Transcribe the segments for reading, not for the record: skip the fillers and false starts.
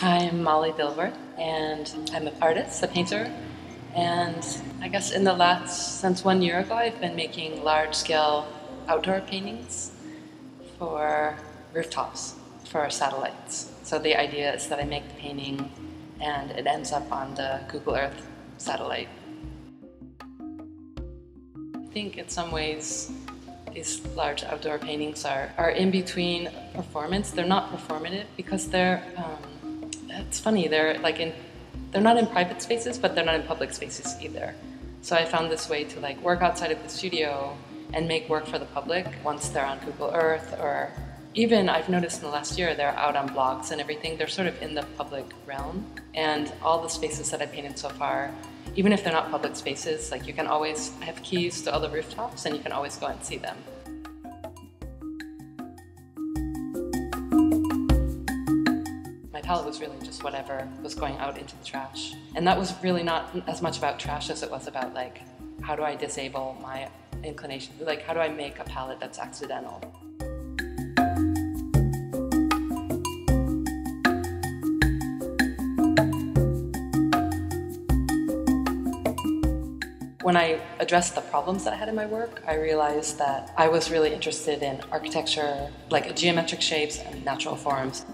I'm Molly Dilworth, and I'm an artist, a painter, and I guess since 1 year ago, I've been making large-scale outdoor paintings for rooftops, for our satellites. So the idea is that I make the painting and it ends up on the Google Earth satellite. I think in some ways these large outdoor paintings are in between performance. They're not performative because it's funny, they're not in private spaces, but they're not in public spaces either. So I found this way to work outside of the studio and make work for the public once they're on Google Earth, or even I've noticed in the last year they're out on blogs and everything. They're sort of in the public realm, and all the spaces that I've painted so far, even if they're not public spaces, you can always have keys to all the rooftops and you can always go and see them. My palette was really just whatever was going out into the trash. And that was really not as much about trash as it was about how do I disable my inclination? How do I make a palette that's accidental? When I addressed the problems that I had in my work, I realized that I was really interested in architecture, geometric shapes and natural forms.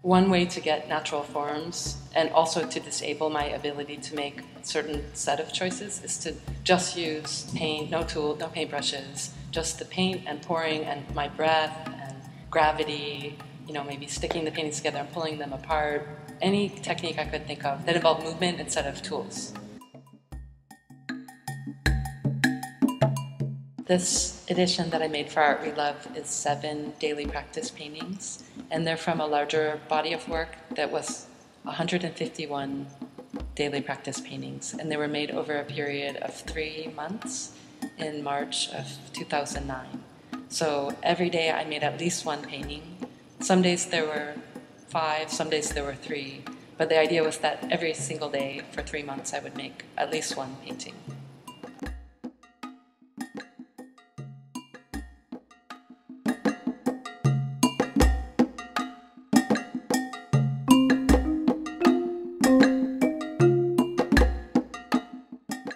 One way to get natural forms and also to disable my ability to make a certain set of choices is to just use paint, no tool, no paintbrushes, just the paint and pouring and my breath and gravity, maybe sticking the paintings together and pulling them apart. Any technique I could think of that involved movement instead of tools. This edition that I made for Art We Love is 7 daily practice paintings, and they're from a larger body of work that was 151 daily practice paintings, and they were made over a period of 3 months in March of 2009. So every day I made at least one painting. Some days there were 5, some days there were 3, but the idea was that every single day for 3 months I would make at least one painting.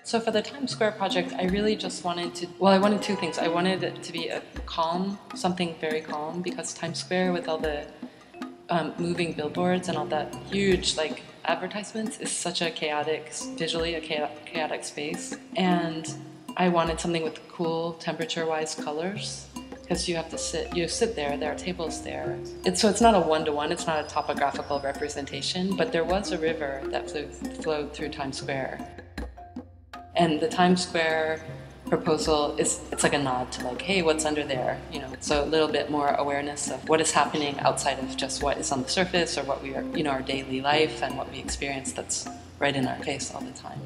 So for the Times Square project, I really just wanted I wanted 2 things. I wanted it to be something very calm, because Times Square with all the moving billboards and all that huge advertisements is such a visually chaotic space. And I wanted something with cool temperature-wise colors, because you sit there are tables there. So it's not a one-to-one, it's not a topographical representation, but there was a river that flowed through Times Square. And the Times Square proposal it's like a nod to hey, what's under there? So a little bit more awareness of what is happening outside of just what is on the surface or what we are, our daily life and what we experience that's right in our face all the time.